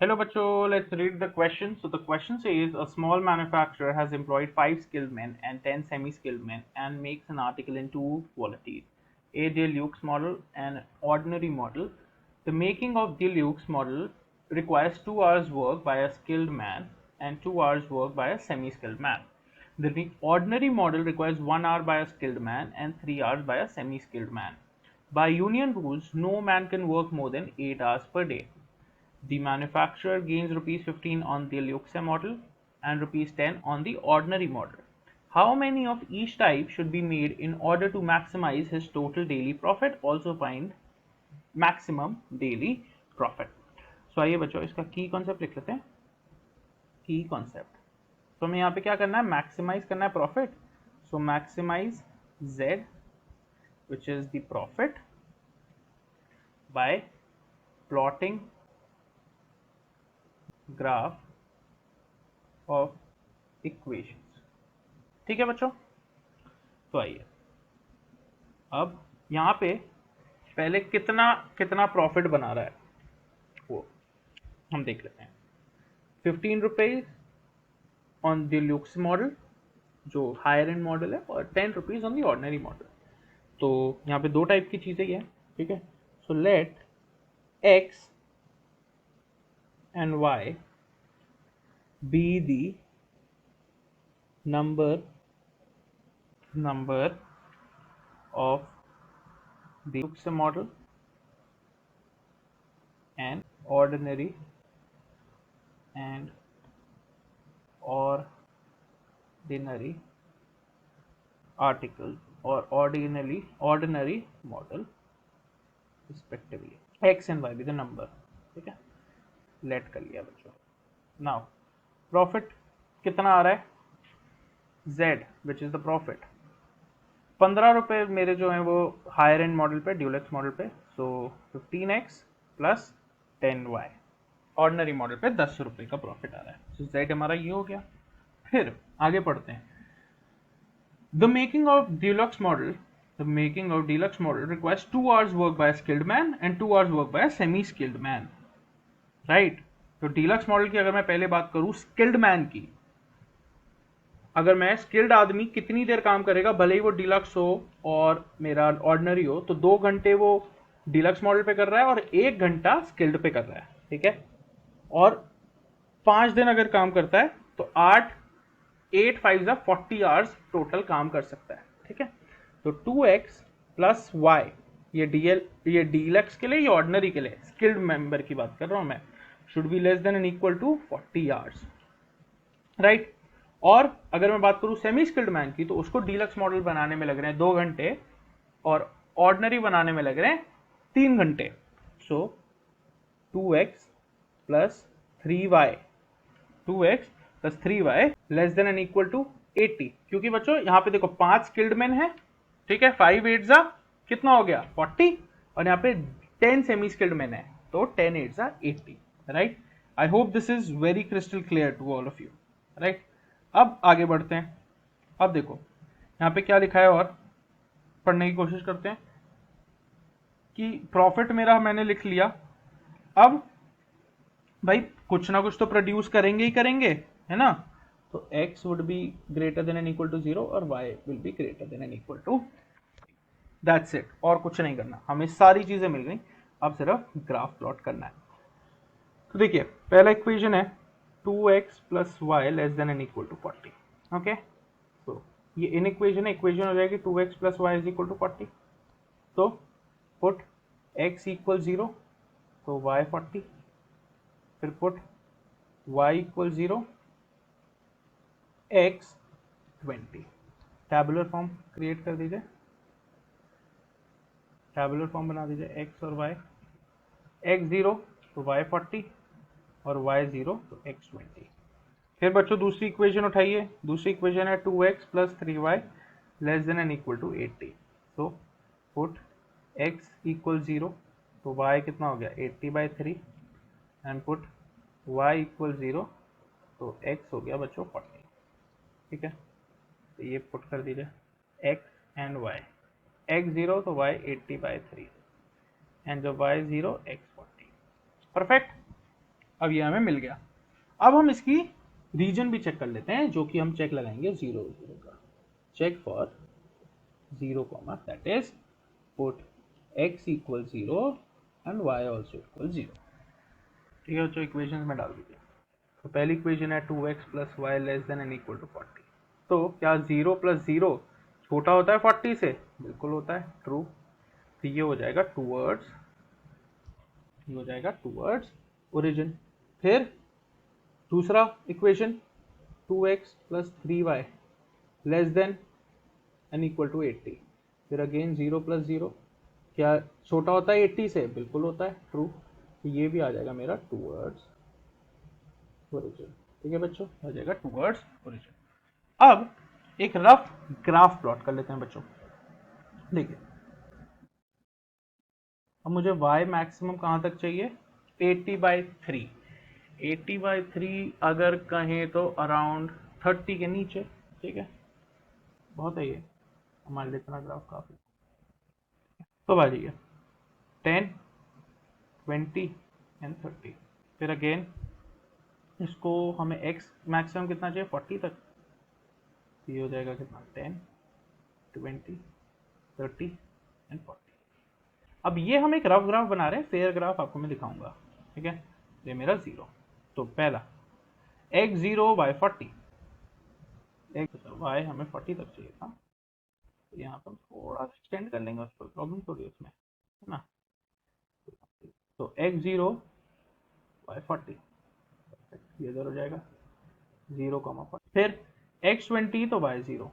Hello, Bacho. Let's read the question. So the question says a small manufacturer has employed 5 skilled men and 10 semi-skilled men and makes an article in two qualities, a deluxe model and ordinary model. The making of deluxe model requires 2 hours work by a skilled man and 2 hours work by a semi-skilled man. The ordinary model requires 1 hour by a skilled man and 3 hours by a semi-skilled man. By union rules, no man can work more than 8 hours per day. The manufacturer gains ₹15 on the Luxe model and ₹10 on the ordinary model. How many of each type should be made in order to maximize his total daily profit? Also find maximum daily profit. So आइए बच्चों इसका की concept लिख लेते हैं. की concept. तो हमें यहाँ पे क्या करना है? मैक्सिमाइज करना है profit. So maximize Z, which is the profit, by plotting graph of equations. ठीक है बच्चों. तो आइए अब यहाँ पे पहले कितना कितना प्रॉफिट बना रहा है वो हम देख लेते हैं. ₹15 ऑन द लुक्स मॉडल जो हायर एंड मॉडल है और ₹10 ऑन द ऑर्डिनरी मॉडल. तो यहाँ पे दो टाइप की चीज़ें हैं. ठीक है. So let X and Y be the number of the Lux model and ordinary article or ordinary model respectively. X and Y be the number. ठीक है. लेट कर लिया बच्चों. नाउ प्रॉफिट कितना आ रहा है? Z, which is the profit. ₹15 मेरे जो है वो हायर एंड मॉडल पे, ड्यूलेक्स मॉडल पे. सो 15x plus 10y. Ordinary model पे ₹10 का प्रॉफिट आ रहा है. सो Z हमारा ये हो गया. फिर आगे पढ़ते हैं. The making of deluxe model requires 2 hours work by skilled man and 2 hours work by semi skilled man. Right. तो डीलक्स मॉडल की अगर मैं पहले बात करूं स्किल्ड मैन की, अगर मैं स्किल्ड आदमी कितनी देर काम करेगा, भले ही वो डीलक्स हो और मेरा ऑर्डिनरी हो, तो 2 घंटे वो डीलक्स मॉडल पे कर रहा है और 1 घंटा स्किल्ड पे कर रहा है. ठीक है. और 5 दिन अगर काम करता है तो 8 5 40 आवर्स टोटल काम कर सकता है. ठीक है. तो 2x प्लस वाई, ये डीलक्स के लिए, ये ऑर्डिनरी के लिए, स्किल्ड मेंबर की बात कर रहा हूं मैं, should be less than and equal to 40 hours. Right. और अगर मैं बात करूं सेमी स्किल्ड मैन की, तो उसको डीलक्स मॉडल बनाने में लग रहे हैं 2 घंटे और ऑर्डिनरी बनाने में लग रहे हैं 3 घंटे. So 2x plus 3y, 2x plus 3y less than and equal to 80. क्योंकि बच्चों यहाँ पे देखो 5 स्किल्ड मैन है. ठीक है. 5 8 जा कितना हो गया? 40. और यहाँ पे 10 सेमी स्किल्ड मैन है, तो 10 8 जा 80. Right. I hope this is very crystal clear to all of you. Right. अब आगे बढ़ते हैं. अब देखो यहाँ पे क्या लिखा है और पढ़ने की कोशिश करते हैं कि प्रॉफिट मेरा मैंने लिख लिया. अब भाई कुछ ना कुछ तो प्रोड्यूस करेंगे ही करेंगे, है ना. तो x would be greater than and equal to 0 और y will be greater than and equal to. That's it. और कुछ नहीं करना, हमें सारी चीजें मिल गई. अब सिर्फ ग्राफ प्लॉट करना है. तो देखिए पहला इक्वेशन है 2x plus Y less than and equal to 40. Okay. तो ये इन इक्वेशन है. इक्वेशन हो जाएगी 2x plus Y is equal to 40. तो पुट x इक्वल 0 तो y 40. फिर put y equal 0 x 20. Tabular form create कर दीजिए. टैबुलर फॉर्म बना दीजिए x और y. x 0 तो y 40 और y 0 तो x 20. फिर बच्चों दूसरी इक्वेशन उठाइए. दूसरी इक्वेशन है 2x plus 3y less than and equal to 80. तो पुट x इक्वल 0 तो y कितना हो गया? 80/3. एंड पुट y इक्वल 0 तो x हो गया बच्चों 40. ठीक है. तो ये पुट कर दीजिए x एंड y. x 0 तो y 80/3 एंड जब y 0 x 40. परफेक्ट. अब ये हमें मिल गया। अब हम इसकी रीजन भी चेक कर लेते हैं, जो कि हम चेक लगाएंगे 0 0 का। Check for 0 comma, that is put x equal 0 and y also equal 0। ठीक है, तो इक्वेशन में डाल दीजिए। तो पहली इक्वेशन है 2x plus Y less than and equal to 40। तो क्या 0 प्लस 0 छोटा होता है 40 से? बिल्कुल होता है, ट्रू। तो ये हो जाएगा टूवर्ड्स, ये हो जाएगा टूवर्ड्स ओरिजिन। फिर दूसरा equation 2x plus 3y less than and equal to 80। फिर अगेन 0 प्लस 0 क्या छोटा होता है 80 से? बिल्कुल होता है, ट्रू। तो ये भी आ जाएगा मेरा टूवर्ड्स ओरिजिन। ठीक है बच्चों, आ जाएगा टूवर्ड्स ओरिजिन। अब एक रफ ग्राफ प्लॉट कर लेते हैं बच्चों। देखिए, अब मुझे y मैक्सिमम कहाँ तक चाहिए? 80/3। 80/3 अगर कहें तो अराउंड 30 के नीचे। ठीक है, बहुत है ये हमारे लिए, इतना ग्राफ काफी। तो आ जाइए 10, 20 एंड 30। फिर अगेन इसको हमें x मैक्सिमम कितना चाहिए? 40 तक। ये हो जाएगा कितना? 10, 20, 30 एंड 40। अब ये हम एक रफ ग्राफ बना रहे हैं, फेयर ग्राफ आपको मैं दिखाऊंगा। ठीक है, ये मेरा 0। तो पहला x0/40, y हमें 40 तक चाहिए था, तो यहाँ पर थोड़ा एक्सटेंड कर लेंगे, उस पर प्रॉब्लम थोड़ी है उसमें, है ना। तो x0/40 ये इधर हो जाएगा 0,40। फिर x20 तो y0।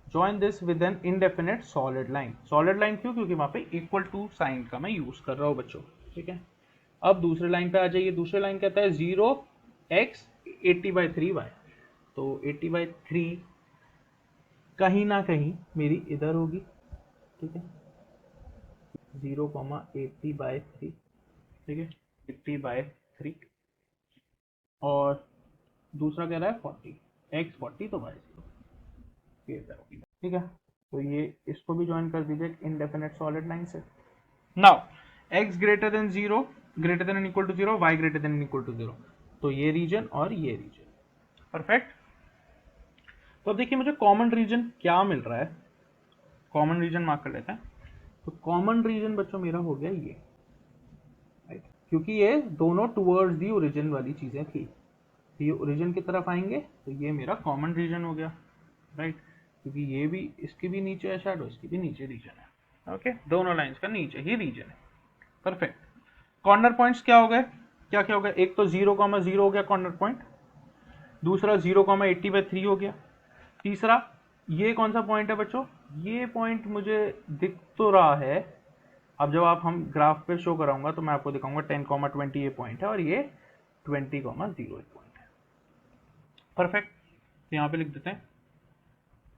Join this with an indefinite solid line. Solid line क्यों? क्योंकि वहां पे इक्वल टू साइन का मैं यूज कर रहा हूँ बच्चों। ठीक है, अब दूसरे लाइन पे आ जाइए। दूसरे लाइन कहता है 0x 80/3y। तो 80/3 कहीं ना कहीं मेरी इधर होगी। ठीक है, 0,80/3। ठीक है, 80/3। और दूसरा कह रहा है 40, x40 तो y0 ये इधर होगी। ठीक है, तो ये इसको भी ज्वाइन कर दीजिए इनडेफिनेट सॉलिड लाइन से। Now x greater than 0, greater than and equal to 0, y greater than and equal to 0। तो ये रीजन और ये रीजन, परफेक्ट। तो अब देखिए मुझे कॉमन रीजन क्या मिल रहा है। कॉमन रीजन मार्क कर लेते हैं। तो कॉमन रीजन बच्चों मेरा हो गया ये, राइट, क्योंकि ये दोनों टूवर्ड्स दी ओरिजिन वाली चीजें थी, तो ये ओरिजिन की तरफ आएंगे, तो ये मेरा कॉमन रीजन हो गया, राइट। क्योंकि ये भी, इसकी भी नीचे है शैडो, इसकी भी नीचे रीजन है। ओके, दोनों लाइंस का नीचे ही रीजन है, परफेक्ट। कॉर्नर पॉइंट्स क्या हो गए? क्या क्या हो गया? एक तो 0,0 हो गया कॉर्नर पॉइंट, दूसरा 0,80/3 हो गया, तीसरा ये कौन सा पॉइंट है बच्चों? ये पॉइंट मुझे दिख तो रहा है, अब जब आप हम ग्राफ पे शो कराऊंगा तो मैं आपको दिखाऊंगा 10,20 ये पॉइंट है, और ये 20,0 पॉइंट है, परफेक्ट। तो यहाँ पे लिख देते हैं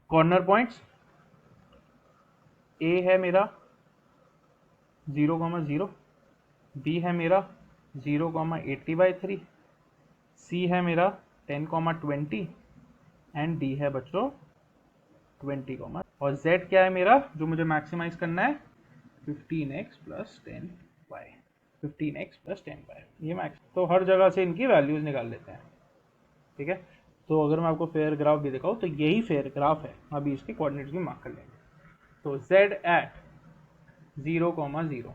कॉर्नर पॉइंट्स। ए है मेरा 0,0, बी है मेरा 0,80/3, सी है मेरा 10,20 एंड डी है बच्चों 20, और z क्या है मेरा जो मुझे मैक्सिमाइज करना है? 15x plus 10y, 15x plus 10y, ये मैक्स। तो हर जगह से इनकी वैल्यूज निकाल लेते हैं। ठीक है, तो अगर मैं आपको फेयर ग्राफ भी दिखाऊं तो यही फेयर ग्राफ है। अभी इसके कोऑर्डिनेट्स भी मार्क कर लेंगे। तो z at 0,0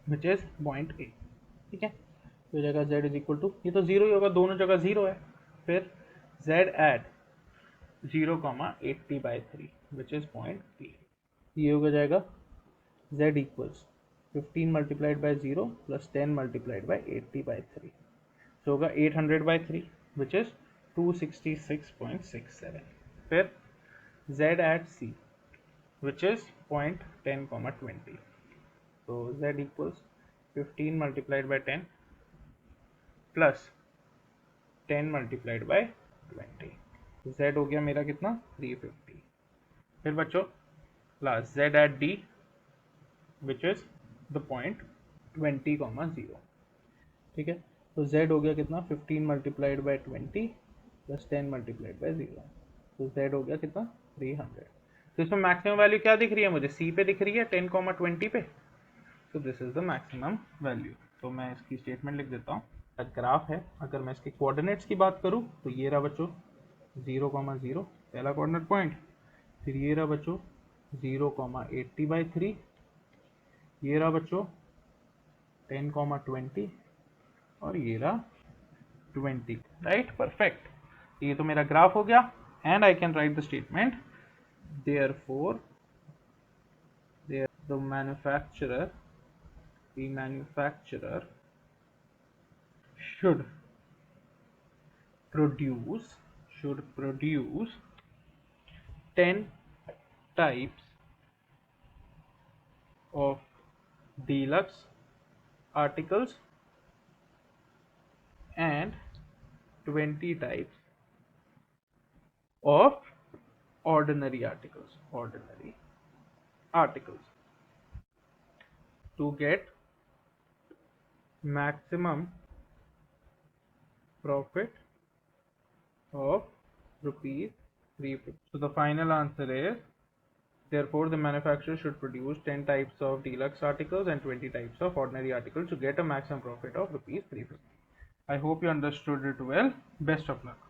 which is point A. ठीक है, तो जगह z इज इक्वल टू, ये तो 0 ही होगा, दोनों जगह 0 है। फिर z at 0,80/3 which is point B. ये हो जाएगा z इक्वल्स 15 मल्टीप्लाइड बाई 0 प्लस 10 मल्टीप्लाइड बाई 80/3, जो होगा 800/3 विच इज 266.67। फिर z at c which is point 10,20। तो z इक्वल्स 15 मल्टीप्लाइड बाई 10 प्लस 10 मल्टीप्लाइड बाई 20। तो z हो गया मेरा कितना? 350। फिर बच्चों last z at d which is the point 20,0। ठीक है, तो z हो गया कितना? 15 मल्टीप्लाइड बाई 20 प्लस 10 मल्टीप्लाइड बाई 0। तो z हो गया कितना? 300। तो इसमें मैक्सिमम वैल्यू क्या दिख रही है मुझे? c पे दिख रही है 10,20 पे। तो this is the maximum value. तो मैं इसकी स्टेटमेंट लिख देता हूँ। ग्राफ है, अगर मैं इसके कोऑर्डिनेट्स की बात करूँ तो ये रहा बच्चों 0,0 पहला कोऑर्डिनेट पॉइंट, फिर ये रहा बच्चों 0,80/3, ये रहा बच्चों 10,20 और ये रहा 20, राइट, परफेक्ट। ये तो मेरा ग्राफ हो गया and I can write the statement, therefore the manufacturer should produce 10 types of deluxe articles and 20 types of ordinary articles to get maximum profit of rupees 350. So the final answer is, therefore the manufacturer should produce 10 types of deluxe articles and 20 types of ordinary articles to get a maximum profit of rupees 350. I hope you understood it well. Best of luck.